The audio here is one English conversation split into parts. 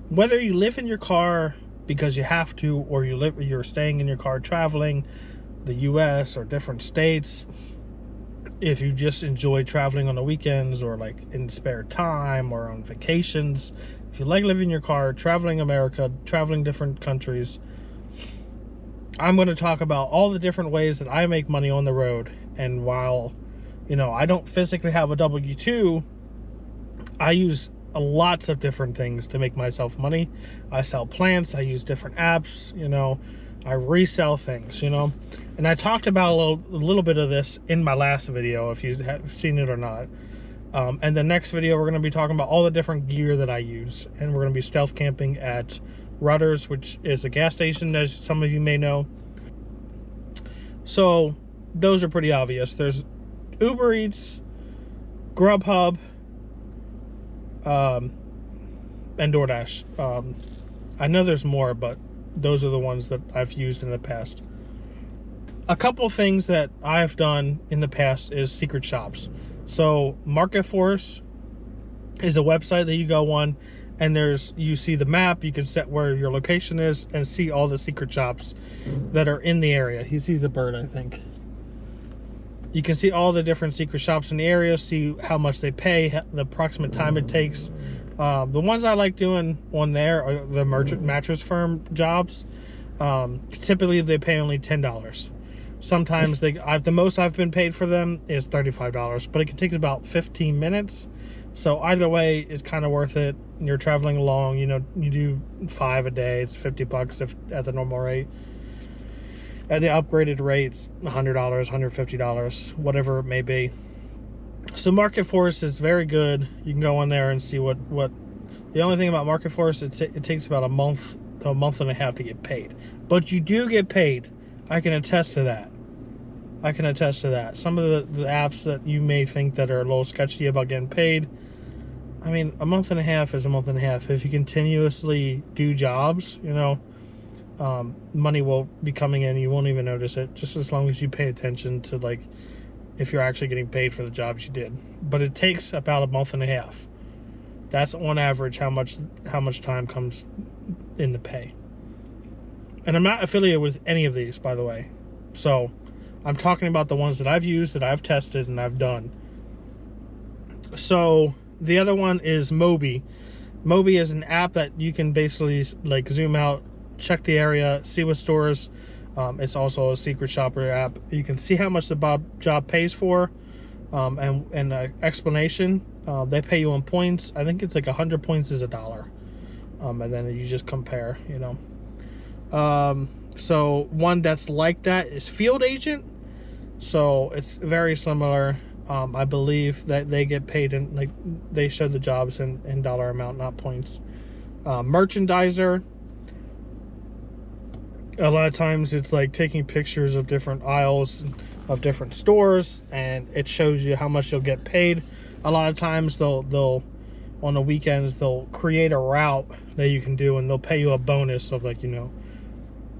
whether you live in your car because you have to, or you're staying in your car traveling the US or different states, if you just enjoy traveling on the weekends or like in spare time or on vacations, if you like living in your car, traveling America, traveling different countries, I'm going to talk about all the different ways that I make money on the road. And while, you know, I don't physically have a W-2, I use lots of different things to make myself money. I sell plants, I use different apps, you know, I resell things, you know. And I talked about a little bit of this in my last video, if you have seen it or not. And the next video, we're going to be talking about all the different gear that I use. And we're going to be stealth camping at Rutter's, which is a gas station, as some of you may know. So those are pretty obvious. There's Uber Eats, Grubhub, and DoorDash. I know there's more, but those are the ones that I've used in the past. A couple things that I've done in the past is secret shops. So Market Force is a website that you go on, and you see the map, you can set where your location is and see all the secret shops that are in the area. He sees a bird, I think. You can see all the different secret shops in the area, see how much they pay, the approximate time it takes. The ones I like doing on there are the mattress firm jobs. Typically they pay only $10. Sometimes the most I've been paid for them is $35, but it can take about 15 minutes. So either way, it's kind of worth it. You're traveling along, you know, you do 5 a day, it's $50 if at the normal rate. At the upgraded rate, $100, $150, whatever it may be. So Market Force is very good. You can go on there and see what the only thing about Market Force, it takes about a month to a month and a half to get paid. But you do get paid. I can attest to that. I can attest to that. Some of the apps that you may think that are a little sketchy about getting paid, I mean, a month and a half is a month and a half. If you continuously do jobs, you know, money will be coming in. You won't even notice it, just as long as you pay attention to, like, if you're actually getting paid for the jobs you did. But it takes about a month and a half. That's on average how much time comes in the pay. And I'm not affiliated with any of these, by the way. So I'm talking about the ones that I've used, that I've tested, and I've done. So the other one is Mobi. Mobi is an app that you can basically like zoom out, check the area, see what stores. It's also a secret shopper app. You can see how much the job pays for, and an explanation. They pay you on points. I think it's like 100 points is $1. And then you just compare, you know. So one that's like that is Field Agent. So it's very similar. I believe that they get paid in, like, they show the jobs in dollar amount, not points. Merchandiser, a lot of times it's like taking pictures of different aisles of different stores, and it shows you how much you'll get paid. A lot of times they'll on the weekends they'll create a route that you can do, and they'll pay you a bonus of, like, you know,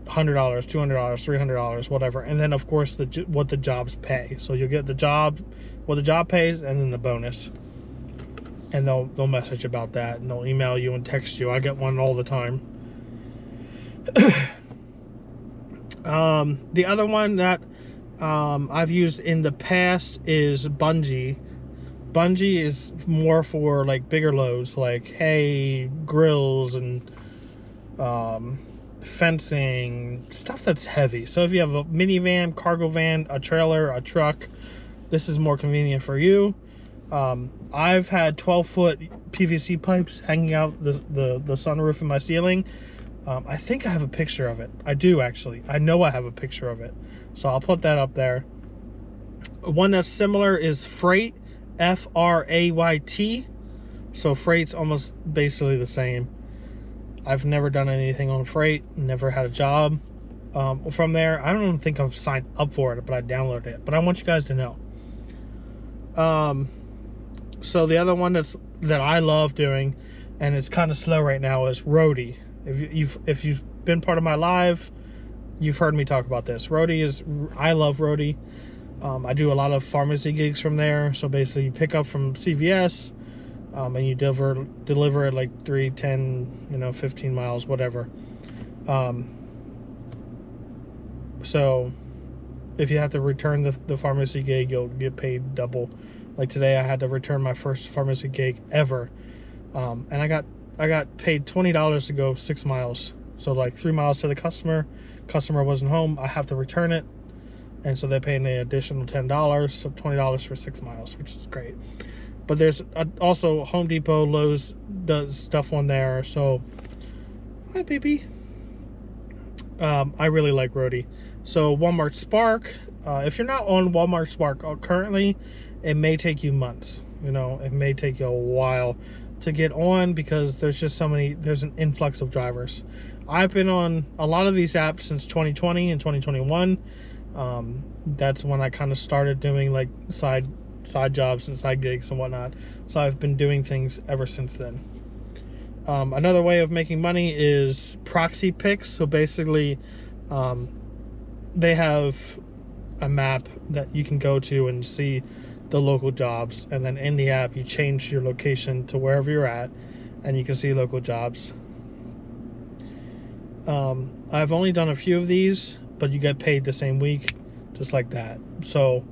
$100, $200, $300, whatever. And then of course what the jobs pay. So you'll get the job, what the job pays, and then the bonus. And they'll message about that, and they'll email you and text you. I get one all the time. The other one that I've used in the past is Bungie. Bungie is more for like bigger loads, like hay, grills, and fencing, stuff that's heavy. So if you have a minivan, cargo van, a trailer, a truck, this is more convenient for you. I've had 12-foot PVC pipes hanging out the sunroof in my ceiling. I think I have a picture of it. I do, actually. I know I have a picture of it. So I'll put that up there. One that's similar is Freight, F-R-A-Y-T. So Freight's almost basically the same. I've never done anything on Freight, never had a job from there. I don't even think I've signed up for it, but I downloaded it. But I want you guys to know. So the other one that I love doing, and it's kind of slow right now, is Roadie. If you've been part of my live, you've heard me talk about this. I love Roadie. I do a lot of pharmacy gigs from there. So basically you pick up from CVS, and you deliver it like 3, 10, 15 miles, whatever. So if you have to return the pharmacy gig, you'll get paid double. Like today, I had to return my first pharmacy gig ever, and I got paid $20 to go 6 miles. So like 3 miles to the customer wasn't home, I have to return it, and so they pay me an additional $10, so $20 for 6 miles, which is great. But there's also Home Depot, Lowe's does stuff on there. So hi baby. I really like Roadie. So Walmart Spark, if you're not on Walmart Spark currently, it may take you months. It may take you a while to get on, because there's an influx of drivers. I've been on a lot of these apps since 2020 and 2021. That's when I kind of started doing like side jobs and side gigs and whatnot. So I've been doing things ever since then. Another way of making money is proxy picks. So basically, they have a map that you can go to and see the local jobs, and then in the app you change your location to wherever you're at, and you can see local jobs. I've only done a few of these, but you get paid the same week, just like that. So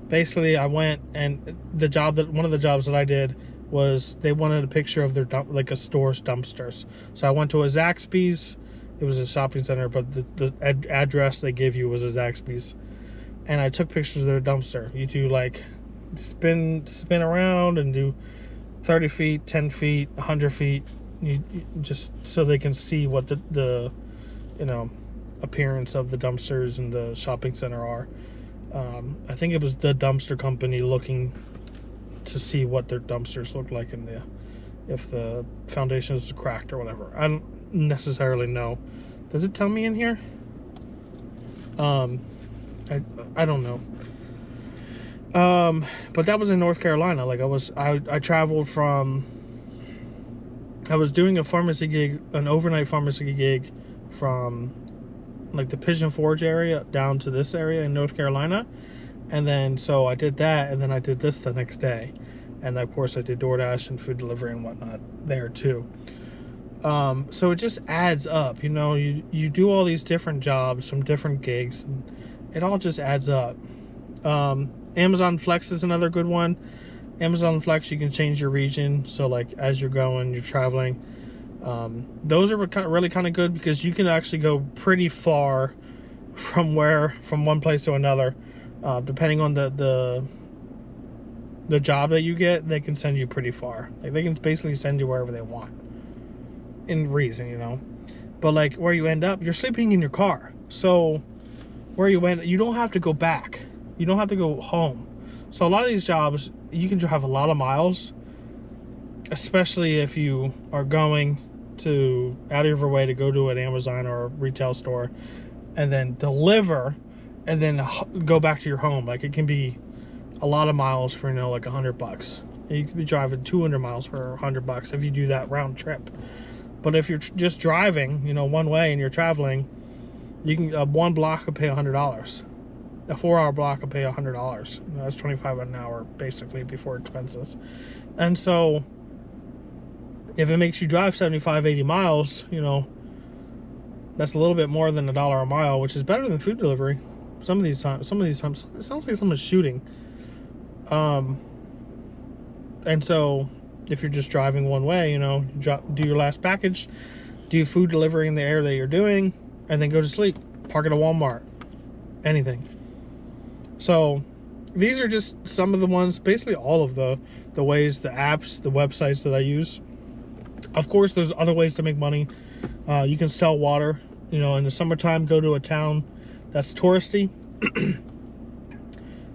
basically, I went, and one of the jobs that I did was they wanted a picture of their like a store's dumpsters. So I went to a Zaxby's. It was a shopping center, but the address they gave you was a Zaxby's, and I took pictures of their dumpster. You do like spin around and do 30 feet, 10 feet, 100 feet, you just so they can see what the appearance of the dumpsters in the shopping center are. I think it was the dumpster company looking to see what their dumpsters look like if the foundation is cracked or whatever. I don't necessarily know. Does it tell me in here? I don't know. But that was in North Carolina. Like I traveled from, I was doing a pharmacy gig, an overnight pharmacy gig from like the Pigeon Forge area down to this area in North Carolina. And then, so I did that, and then I did this the next day. And of course I did DoorDash and food delivery and whatnot there too. So it just adds up, you do all these different jobs, some different gigs, and it all just adds up. Amazon Flex is another good one. Amazon Flex, you can change your region. So like as you're going, you're traveling. Those are really kind of good, because you can actually go pretty far from one place to another. Depending on the job that you get, they can send you pretty far. Like they can basically send you wherever they want, in reason, But like where you end up, you're sleeping in your car. So where you went, you don't have to go back. You don't have to go home. So a lot of these jobs, you can drive a lot of miles, especially if you are going out of your way to go to an Amazon or a retail store and then deliver and then go back to your home. Like it can be a lot of miles for, like $100. You could be driving 200 miles for $100 if you do that round trip. But if you're just driving, one way and you're traveling, you can, one block could pay $100. A 4-hour block could pay $100. That's $25 an hour, basically, before expenses. And so, if it makes you drive 75, 80 miles, that's a little bit more than $1 a mile, which is better than food delivery. Some of these times, it sounds like someone's shooting. And so, if you're just driving one way, do your last package, do food delivery in the area that you're doing, and then go to sleep. Park at a Walmart. Anything. So these are just some of the ones, basically all of the ways, the apps, the websites that I use. Of course, there's other ways to make money. You can sell water. In the summertime, go to a town that's touristy.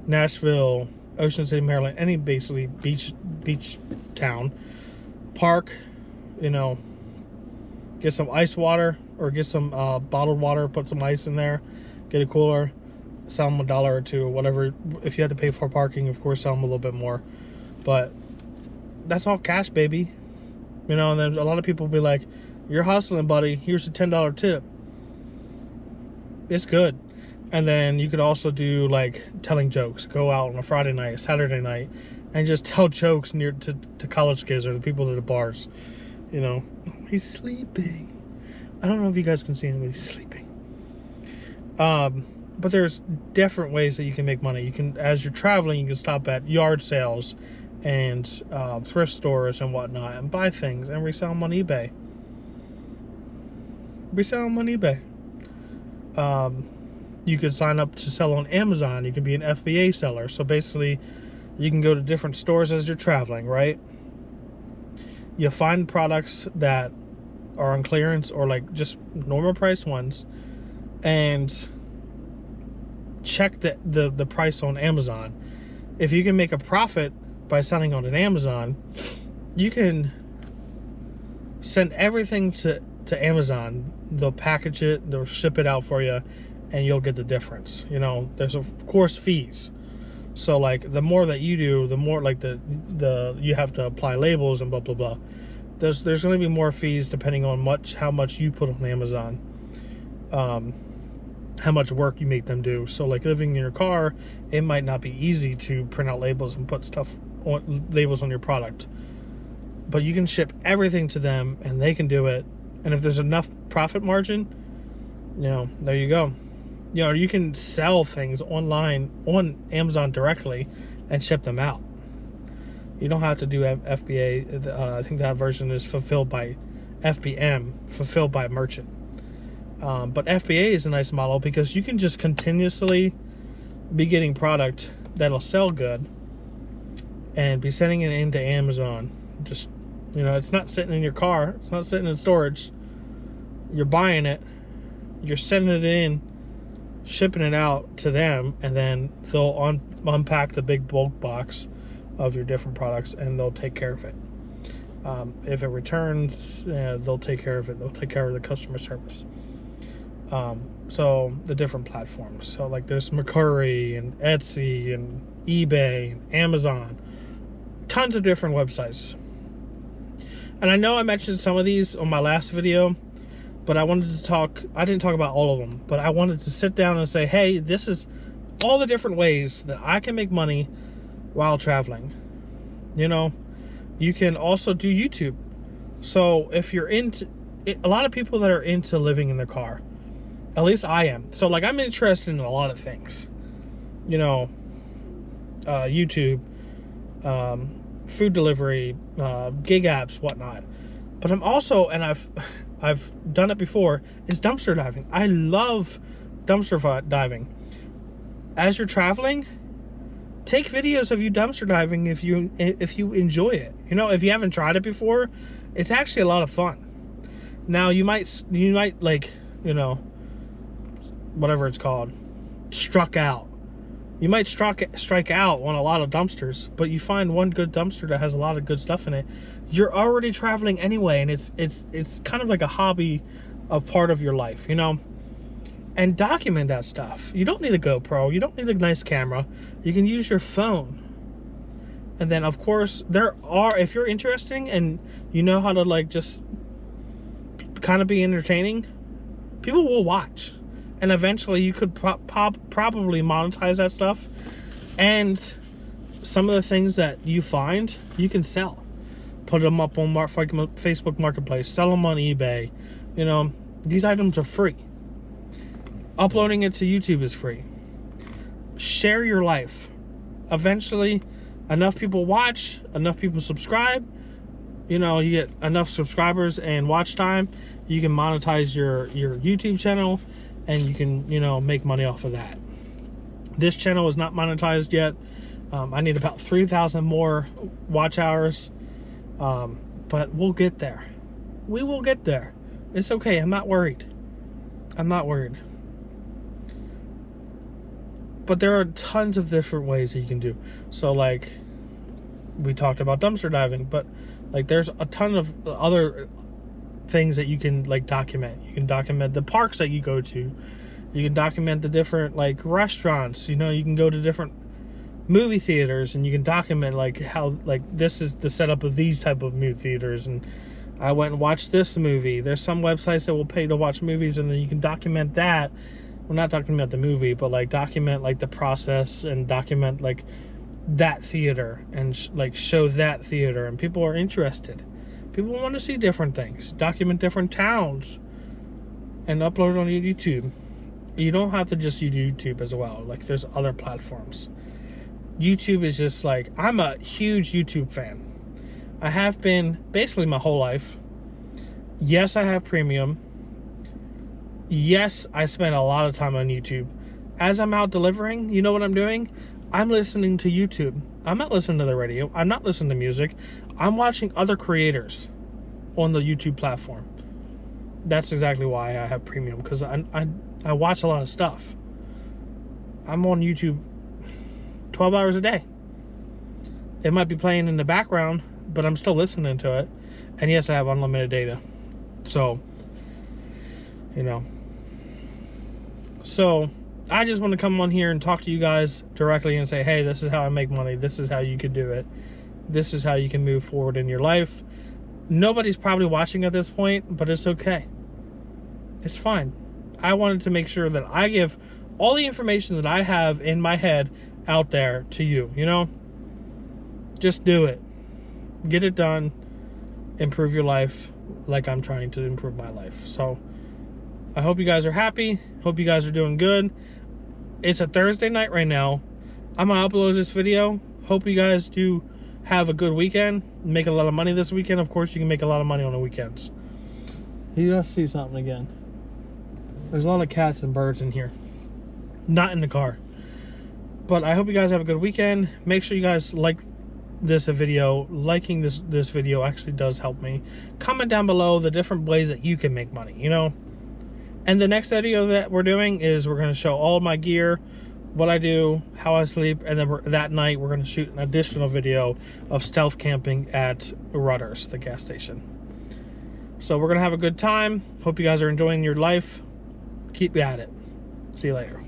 Nashville, Ocean City, Maryland, any basically beach town. Park, get some ice water, or get some bottled water, put some ice in there, get a cooler, sell them $1 or $2 or whatever. If you had to pay for parking, of course, sell them a little bit more. But that's all cash, baby. And then a lot of people will be like, you're hustling, buddy, here's a $10 tip. It's good. And then you could also do like telling jokes. Go out on a Friday night, Saturday night, and just tell jokes to college kids or the people at the bars. You know, he's sleeping. I don't know if you guys can see him, but he's sleeping. But there's different ways that you can make money. You can, as you're traveling, you can stop at yard sales and thrift stores and whatnot and buy things and resell them on eBay. Resell them on eBay. You could sign up to sell on Amazon. You can be an FBA seller. So basically, you can go to different stores as you're traveling, right? You find products that are on clearance or like just normal priced ones, and check the price on Amazon. If you can make a profit by selling on an Amazon, you can send everything to Amazon. They'll package it, they'll ship it out for you, and you'll get the difference. You know, there's of course fees. So like the more that you do, the more like the you have to apply labels and blah blah blah. There's going to be more fees depending on how much you put on Amazon. How much work you make them do. So like living in your car, it might not be easy to print out labels and put labels on your product, but you can ship everything to them and they can do it. And if there's enough profit margin, you know, there you go. You know, you can sell things online on Amazon directly and ship them out. You don't have to do FBA. I think that version is fulfilled by FBM, fulfilled by merchant. But FBA is a nice model because you can just continuously be getting product that'll sell good and be sending it into Amazon. Just, you know, it's not sitting in your car. It's not sitting in storage. You're buying it. You're sending it in, shipping it out to them, and then they'll unpack the big bulk box of your different products and they'll take care of it. If it returns, they'll take care of it. They'll take care of the customer service. So the different platforms. So like there's Mercari and Etsy and eBay and Amazon. Tons of different websites. And I know I mentioned some of these on my last video, but I didn't talk about all of them, but I wanted to sit down and say, hey, this is all the different ways that I can make money while traveling. You know, you can also do YouTube. So if you're into it, a lot of people that are into living in their car, at least I am. So like I'm interested in a lot of things, you know, YouTube, food delivery, gig apps, whatnot. But I'm also, and I've done it before, is dumpster diving. I love dumpster diving. As you're traveling, take videos of you dumpster diving if you enjoy it. You know, if you haven't tried it before, it's actually a lot of fun. Now you might like, you know, whatever it's called, struck out. You might strike out on a lot of dumpsters, but you find one good dumpster that has a lot of good stuff in it. You're already traveling anyway, and it's kind of like a hobby, a part of your life, you know. And document that stuff. You don't need a GoPro. You don't need a nice camera. You can use your phone. And then, of course, if you're interesting and you know how to like just kind of be entertaining, people will watch. And eventually you could probably monetize that stuff. And some of the things that you find, you can sell. Put them up on Facebook Marketplace. Sell them on eBay. You know, these items are free. Uploading it to YouTube is free. Share your life. Eventually, enough people watch, enough people subscribe. You know, you get enough subscribers and watch time. You can monetize your YouTube channel. And you can, you know, make money off of that. This channel is not monetized yet. I need about 3,000 more watch hours. But we'll get there. We will get there. It's okay. I'm not worried. I'm not worried. But there are tons of different ways that you can do. So like we talked about dumpster diving, but like there's a ton of other things that you can like document. You can document the parks that you go to. You can document the different like restaurants. You know, you can go to different movie theaters and you can document like how like this is the setup of these type of movie theaters, and I went and watched this movie. There's some websites that will pay to watch movies, and then you can document that. Well, not document the movie, but like document like the process and document like that theater and like show that theater, and people are interested. People want to see different things, document different towns, and upload it on YouTube. You don't have to just use YouTube as well. Like, there's other platforms. YouTube is just like, I'm a huge YouTube fan. I have been basically my whole life. Yes, I have premium. Yes, I spend a lot of time on YouTube. As I'm out delivering, you know what I'm doing? I'm listening to YouTube. I'm not listening to the radio. I'm not listening to music. I'm watching other creators on the YouTube platform. That's exactly why I have premium, because I watch a lot of stuff. I'm on YouTube 12 hours a day. It might be playing in the background, but I'm still listening to it. And yes, I have unlimited data. So, you know. So, I just want to come on here and talk to you guys directly and say, hey, this is how I make money. This is how you can do it. This is how you can move forward in your life. Nobody's probably watching at this point, but it's okay. It's fine. I wanted to make sure that I give all the information that I have in my head out there to you, you know? Just do it. Get it done. Improve your life like I'm trying to improve my life. So, I hope you guys are happy. Hope you guys are doing good. It's a Thursday night right now. I'm going to upload this video. Hope you guys do have a good weekend. Make a lot of money this weekend. Of course, you can make a lot of money on the weekends. You guys see something again. There's a lot of cats and birds in here. Not in the car. But I hope you guys have a good weekend. Make sure you guys like this video. Liking this video actually does help me. Comment down below the different ways that you can make money, you know? And the next video that we're doing is we're going to show all my gear, what I do, how I sleep, and then that night we're going to shoot an additional video of stealth camping at Rudders, the gas station. So we're going to have a good time. Hope you guys are enjoying your life. Keep at it. See you later.